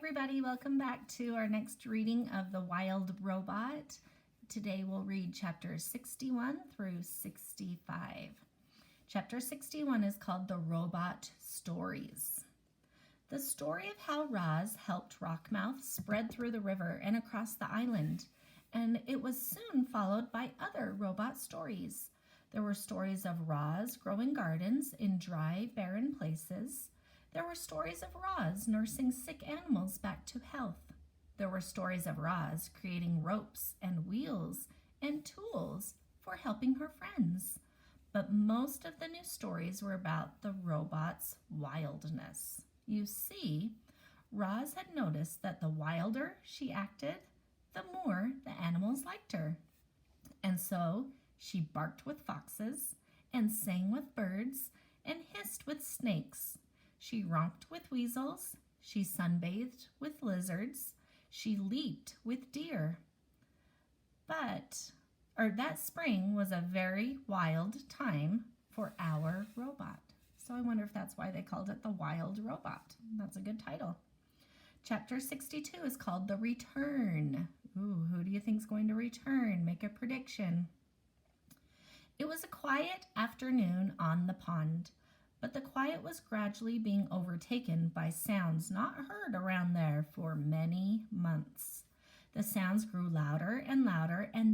everybody, welcome back to our next reading of The Wild Robot. Today we'll read chapters 61 through 65. Chapter 61 is called The Robot Stories. The story of how Roz helped Rockmouth spread through the river and across the island, and it was soon followed by other robot stories. There were stories of Roz growing gardens in dry, barren places. There were stories of Roz nursing sick animals back to health. There were stories of Roz creating ropes and wheels and tools for helping her friends. But most of the new stories were about the robot's wildness. You see, Roz had noticed that the wilder she acted, the more the animals liked her. And so she barked with foxes and sang with birds and hissed with snakes. She romped with weasels, she sunbathed with lizards, she leaped with deer. That spring was a very wild time for our robot. So I wonder if that's why they called it The Wild Robot. That's a good title. Chapter 62 is called The Return. Ooh, who do you think is going to return? Make a prediction. It was a quiet afternoon on the pond. But the quiet was gradually being overtaken by sounds not heard around there for many months. The sounds grew louder, and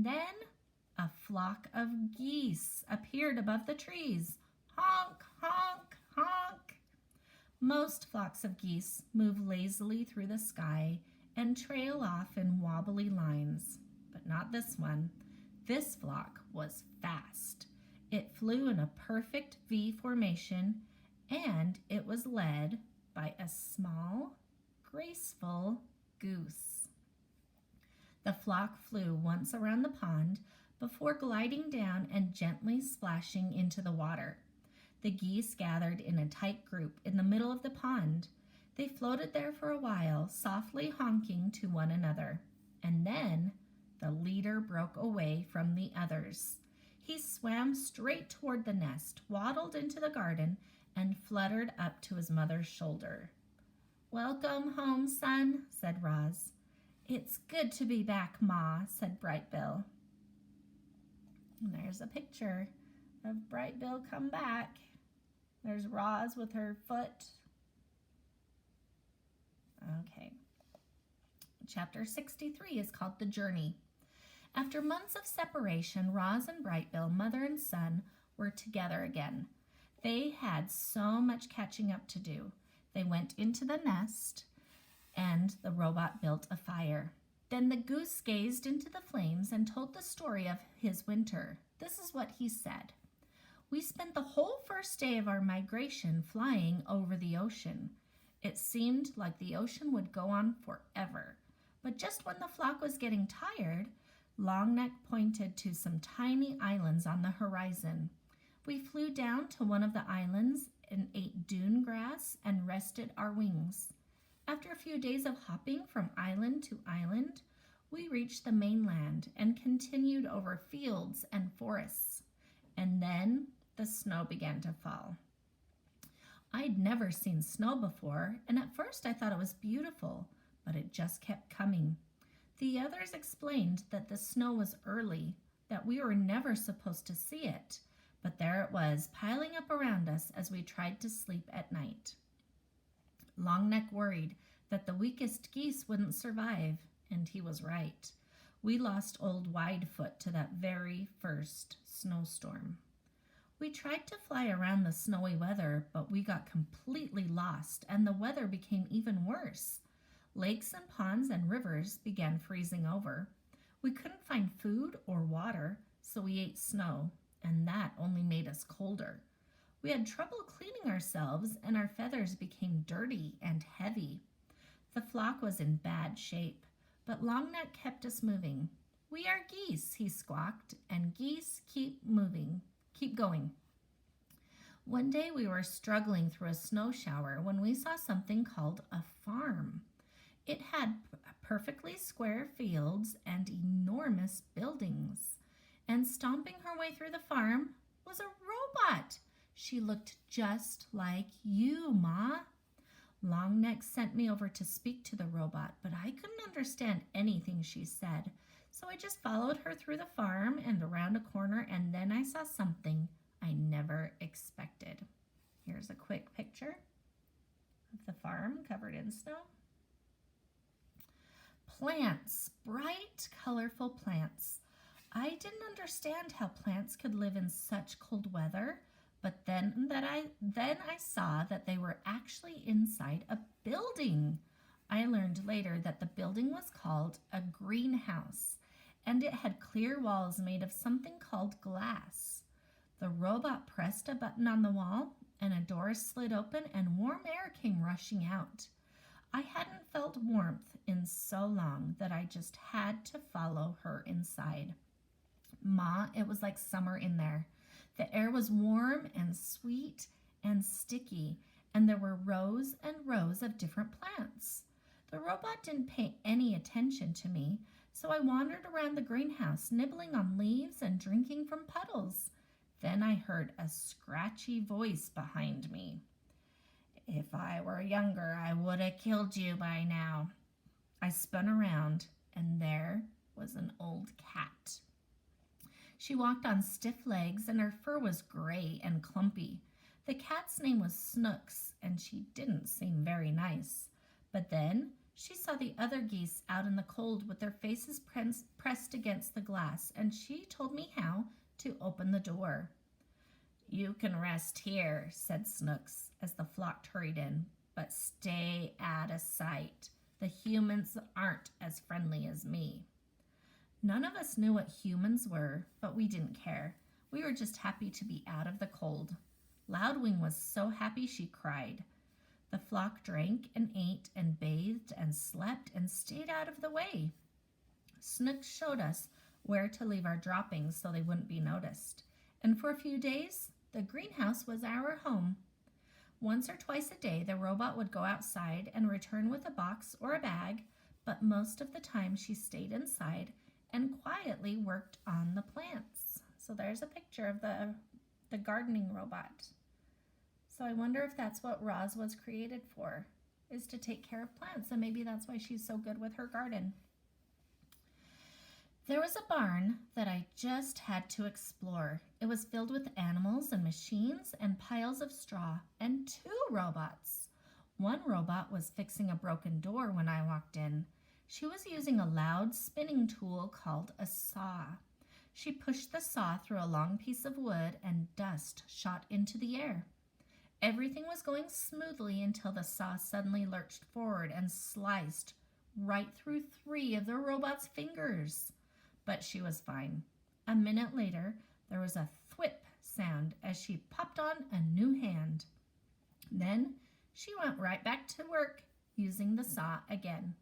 then a flock of geese appeared above the trees. Honk, honk, honk. Most flocks of geese move lazily through the sky and trail off in wobbly lines, but not this one. This flock was fast. It flew in a perfect V formation, and it was led by a small, graceful goose. The flock flew once around the pond before gliding down and gently splashing into the water. The geese gathered in a tight group in the middle of the pond. They floated there for a while, softly honking to one another, and then the leader broke away from the others. He swam straight toward the nest, waddled into the garden, and fluttered up to his mother's shoulder. "Welcome home, son," said Roz. "It's good to be back, Ma," said Brightbill. And there's a picture of Brightbill come back. There's Roz with her foot. Okay. Chapter 63 is called The Journey. After months of separation, Roz and Brightbill, mother and son, were together again. They had so much catching up to do. They went into the nest, and the robot built a fire. Then the goose gazed into the flames and told the story of his winter. This is what he said. "We spent the whole first day of our migration flying over the ocean. It seemed like the ocean would go on forever. But just when the flock was getting tired, Longneck pointed to some tiny islands on the horizon. We flew down to one of the islands and ate dune grass and rested our wings. After a few days of hopping from island to island, we reached the mainland and continued over fields and forests. And then the snow began to fall. I'd never seen snow before, and at first I thought it was beautiful, but it just kept coming. The others explained that the snow was early, that we were never supposed to see it, but there it was, piling up around us as we tried to sleep at night. Longneck worried that the weakest geese wouldn't survive, and he was right. We lost old Widefoot to that very first snowstorm. We tried to fly around the snowy weather, but we got completely lost, and the weather became even worse. Lakes and ponds and rivers began freezing over. We couldn't find food or water, so we ate snow, and that only made us colder. We had trouble cleaning ourselves, and our feathers became dirty and heavy. The flock was in bad shape, but Longneck kept us moving. "We are geese," he squawked, "and geese keep moving. Keep going." One day we were struggling through a snow shower when we saw something called a farm. It had perfectly square fields and enormous buildings. And stomping her way through the farm was a robot. She looked just like you, Ma. Longneck sent me over to speak to the robot, but I couldn't understand anything she said. So I just followed her through the farm and around a corner, and then I saw something I never expected. Here's a quick picture of the farm covered in snow. Plants, bright, colorful plants. I didn't understand how plants could live in such cold weather, but then I saw that they were actually inside a building. I learned later that the building was called a greenhouse, and it had clear walls made of something called glass. The robot pressed a button on the wall, and a door slid open and warm air came rushing out. I hadn't felt warmth in so long that I just had to follow her inside. Ma, it was like summer in there. The air was warm and sweet and sticky, and there were rows and rows of different plants. The robot didn't pay any attention to me, so I wandered around the greenhouse, nibbling on leaves and drinking from puddles. Then I heard a scratchy voice behind me. If I were younger, I would have killed you by now. I spun around, and there was an old cat. She walked on stiff legs, and her fur was gray and clumpy. The cat's name was Snooks, and she didn't seem very nice. But then she saw the other geese out in the cold with their faces pressed against the glass, and she told me how to open the door. You can rest here, said Snooks as the flock hurried in, but stay out of sight. The humans aren't as friendly as me. None of us knew what humans were, but we didn't care. We were just happy to be out of the cold. Loudwing was so happy she cried. The flock drank and ate and bathed and slept and stayed out of the way. Snooks showed us where to leave our droppings so they wouldn't be noticed. And for a few days, the greenhouse was our home. Once or twice a day, the robot would go outside and return with a box or a bag, but most of the time she stayed inside and quietly worked on the plants. So there's a picture of the gardening robot. So I wonder if that's what Roz was created for, is to take care of plants, and maybe that's why she's so good with her garden. There was a barn that I just had to explore. It was filled with animals and machines and piles of straw and 2 robots. One robot was fixing a broken door when I walked in. She was using a loud spinning tool called a saw. She pushed the saw through a long piece of wood and dust shot into the air. Everything was going smoothly until the saw suddenly lurched forward and sliced right through 3 of the robot's fingers. But she was fine. A minute later, there was a thwip sound as she popped on a new hand. Then she went right back to work using the saw again.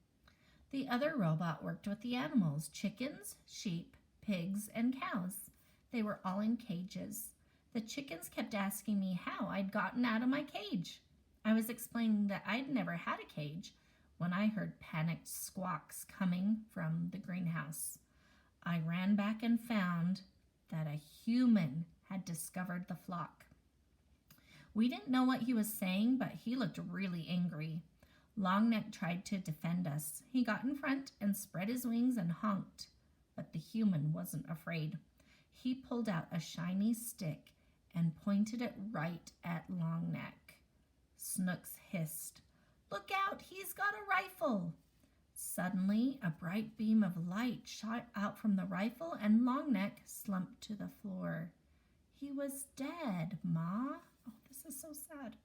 The other robot worked with the animals, chickens, sheep, pigs, and cows. They were all in cages. The chickens kept asking me how I'd gotten out of my cage. I was explaining that I'd never had a cage when I heard panicked squawks coming from the greenhouse. I ran back and found that a human had discovered the flock. We didn't know what he was saying, but he looked really angry. Longneck tried to defend us. He got in front and spread his wings and honked, but the human wasn't afraid. He pulled out a shiny stick and pointed it right at Longneck. Snooks hissed, "Look out, he's got a rifle!" Suddenly, a bright beam of light shot out from the rifle, and Longneck slumped to the floor. He was dead, Ma. Oh, this is so sad.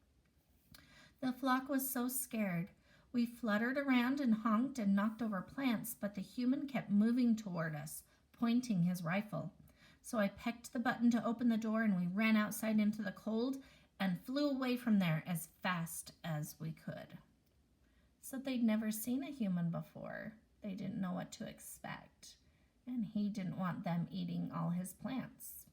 The flock was so scared. We fluttered around and honked and knocked over plants, but the human kept moving toward us, pointing his rifle. So I pecked the button to open the door, and we ran outside into the cold and flew away from there as fast as we could. So they'd never seen a human before. They didn't know what to expect, and he didn't want them eating all his plants.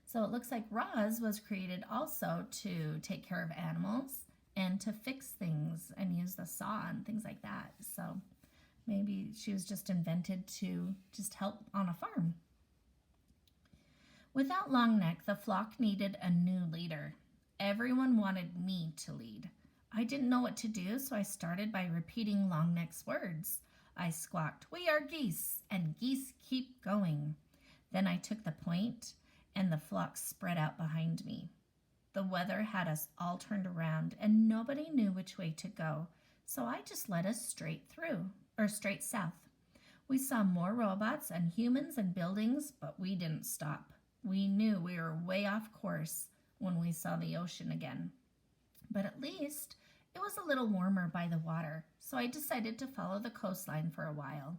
So it looks like Roz was created also to take care of animals and to fix things and use the saw and things like that. So maybe she was just invented to just help on a farm. Without Longneck, the flock needed a new leader. Everyone wanted me to lead. I didn't know what to do, so I started by repeating Longneck's words. I squawked, "We are geese, and geese keep going." Then I took the point, and the flock spread out behind me. The weather had us all turned around, and nobody knew which way to go, so I just led us straight south. We saw more robots and humans and buildings, but we didn't stop. We knew we were way off course when we saw the ocean again. But at least it was a little warmer by the water, so I decided to follow the coastline for a while.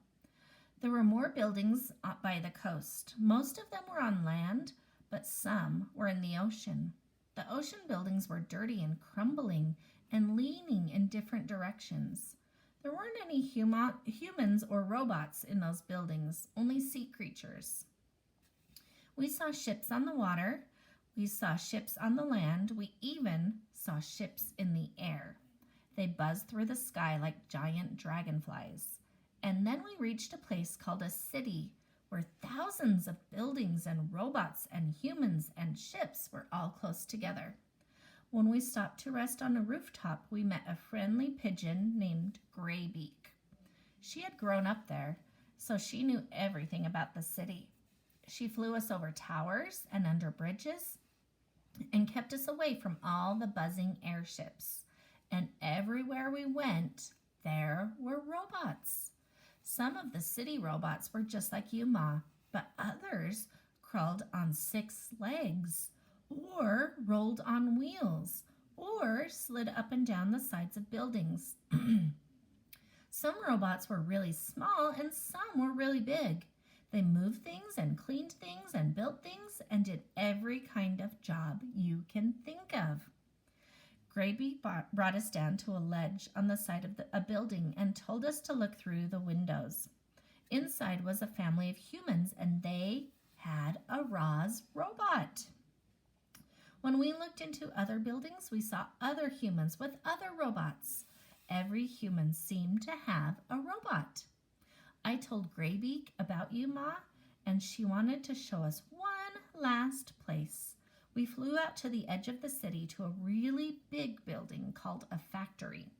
There were more buildings by the coast. Most of them were on land, but some were in the ocean. The ocean buildings were dirty and crumbling and leaning in different directions. There weren't any humans or robots in those buildings, only sea creatures. We saw ships on the water. We saw ships on the land. We even saw ships in the air. They buzzed through the sky like giant dragonflies. And then we reached a place called a city where thousands of buildings and robots and humans and ships were all close together. When we stopped to rest on a rooftop, we met a friendly pigeon named Graybeak. She had grown up there, so she knew everything about the city. She flew us over towers and under bridges and kept us away from all the buzzing airships. And everywhere we went, there were robots. Some of the city robots were just like you, Ma, but others crawled on 6 legs, or rolled on wheels, or slid up and down the sides of buildings. Some robots were really small and some were really big. They moved things and cleaned things and built things and did every kind of job you can think of. Graybeak brought us down to a ledge on the side of a building and told us to look through the windows. Inside was a family of humans, and they had a Roz robot. When we looked into other buildings, we saw other humans with other robots. Every human seemed to have a robot. I told Graybeak about you, Ma, and she wanted to show us one last place. We flew out to the edge of the city to a really big building called a factory.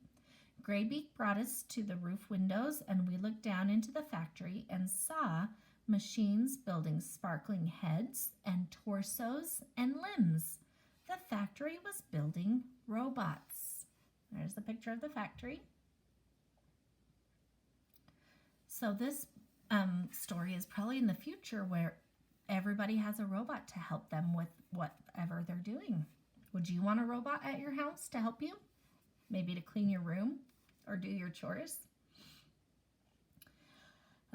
Graybeak brought us to the roof windows, and we looked down into the factory and saw machines building sparkling heads and torsos and limbs. The factory was building robots. There's the picture of the factory. So this story is probably in the future where everybody has a robot to help them with whatever they're doing. Would you want a robot at your house to help you? Maybe to clean your room or do your chores?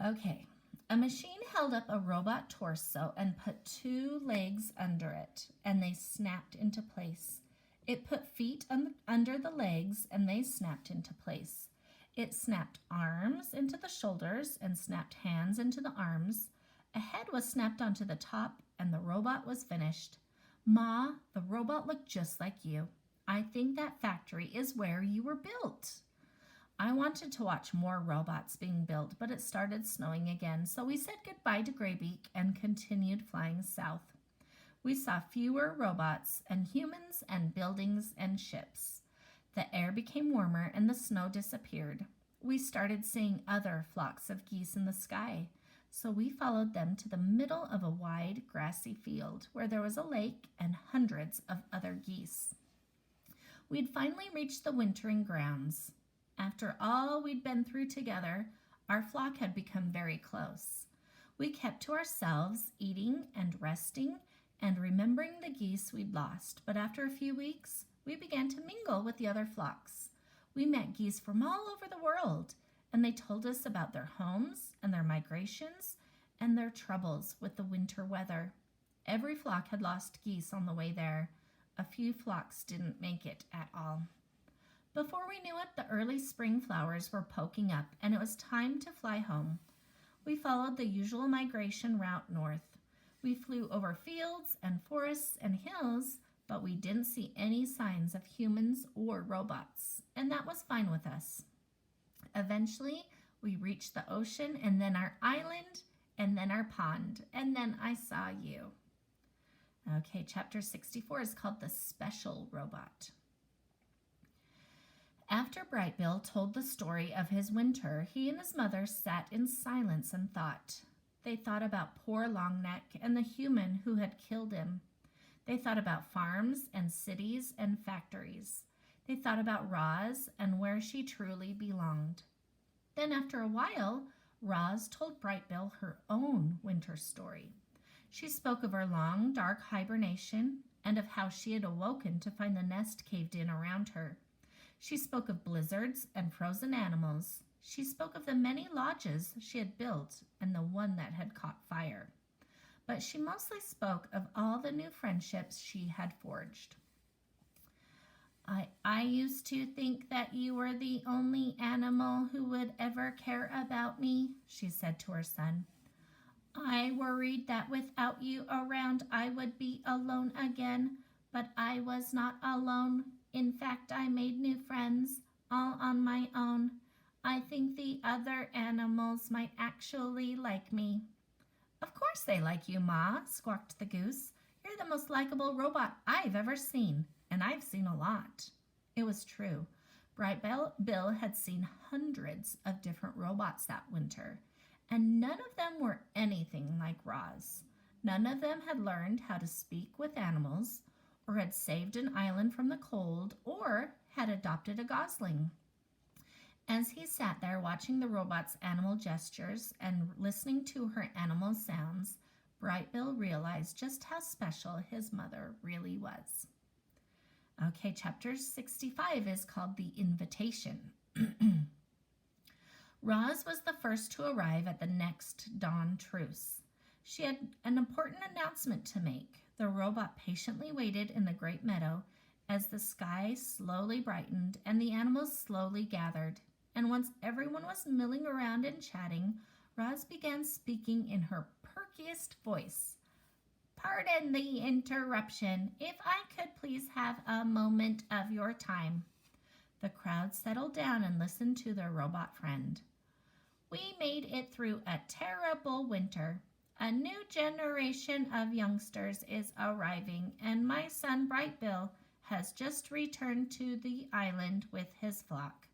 Okay. A machine held up a robot torso and put 2 legs under it, and they snapped into place. It put feet under the legs, and they snapped into place. It snapped arms into the shoulders and snapped hands into the arms. A head was snapped onto the top, and the robot was finished. Ma, the robot looked just like you. I think that factory is where you were built. I wanted to watch more robots being built, but it started snowing again, so we said goodbye to Graybeak and continued flying south. We saw fewer robots and humans and buildings and ships. The air became warmer and the snow disappeared. We started seeing other flocks of geese in the sky, so we followed them to the middle of a wide, grassy field where there was a lake and hundreds of other geese. We'd finally reached the wintering grounds. After all we'd been through together, our flock had become very close. We kept to ourselves, eating and resting and remembering the geese we'd lost, but after a few weeks, we began to mingle with the other flocks. We met geese from all over the world, and they told us about their homes and their migrations and their troubles with the winter weather. Every flock had lost geese on the way there. A few flocks didn't make it at all. Before we knew it, the early spring flowers were poking up, and it was time to fly home. We followed the usual migration route north. We flew over fields and forests and hills, but we didn't see any signs of humans or robots, and that was fine with us. Eventually, we reached the ocean, and then our island, and then our pond, and then I saw you. Okay, chapter 64 is called The Special Robot. After Brightbill told the story of his winter, he and his mother sat in silence and thought. They thought about poor Longneck and the human who had killed him. They thought about farms and cities and factories. They thought about Roz and where she truly belonged. Then after a while, Roz told Brightbill her own winter story. She spoke of her long, dark hibernation and of how she had awoken to find the nest caved in around her. She spoke of blizzards and frozen animals. She spoke of the many lodges she had built and the one that had caught fire. But she mostly spoke of all the new friendships she had forged. I used to think that you were the only animal who would ever care about me, she said to her son. I worried that without you around I would be alone again, but I was not alone. In fact, I made new friends, all on my own. I think the other animals might actually like me. Of course they like you, Ma, squawked the goose. You're the most likable robot I've ever seen, and I've seen a lot. It was true. Bill had seen hundreds of different robots that winter, and none of them were anything like Roz. None of them had learned how to speak with animals, or had saved an island from the cold, or had adopted a gosling. As he sat there watching the robot's animal gestures and listening to her animal sounds, Brightbill realized just how special his mother really was. Okay, chapter 65 is called The Invitation. Roz was the first to arrive at the next dawn truce. She had an important announcement to make. The robot patiently waited in the great meadow as the sky slowly brightened and the animals slowly gathered. And once everyone was milling around and chatting, Roz began speaking in her perkiest voice. Pardon the interruption. If I could please have a moment of your time. The crowd settled down and listened to their robot friend. We made it through a terrible winter. A new generation of youngsters is arriving, and my son Brightbill has just returned to the island with his flock.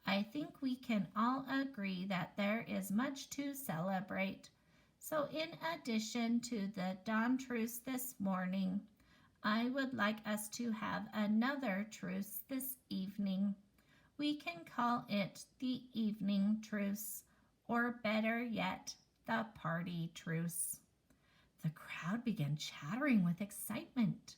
I think we can all agree that there is much to celebrate. So in addition to the dawn truce this morning, I would like us to have another truce this evening. We can call it the evening truce, or better yet, the party truce. The crowd began chattering with excitement.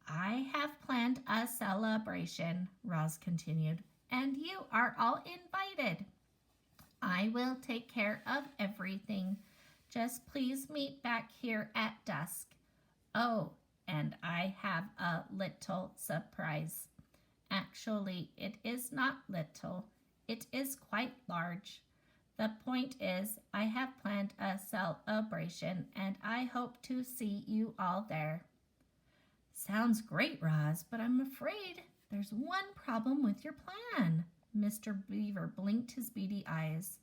I have planned a celebration, Roz continued, and you are all invited. I will take care of everything. Just please meet back here at dusk. Oh, and I have a little surprise. Actually, it is not little. It is quite large. The point is, I have planned a celebration, and I hope to see you all there. Sounds great, Roz, but I'm afraid there's one problem with your plan. Mr. Beaver blinked his beady eyes.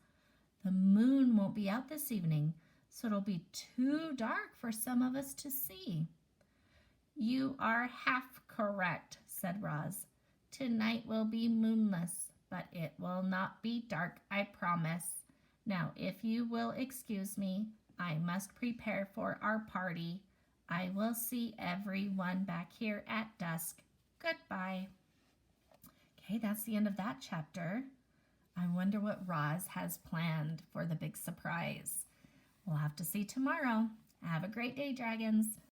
The moon won't be out this evening, so it'll be too dark for some of us to see. You are half correct, said Roz. Tonight will be moonless, but it will not be dark, I promise. Now, if you will excuse me, I must prepare for our party. I will see everyone back here at dusk. Goodbye. Okay, that's the end of that chapter. I wonder what Roz has planned for the big surprise. We'll have to see tomorrow. Have a great day, dragons.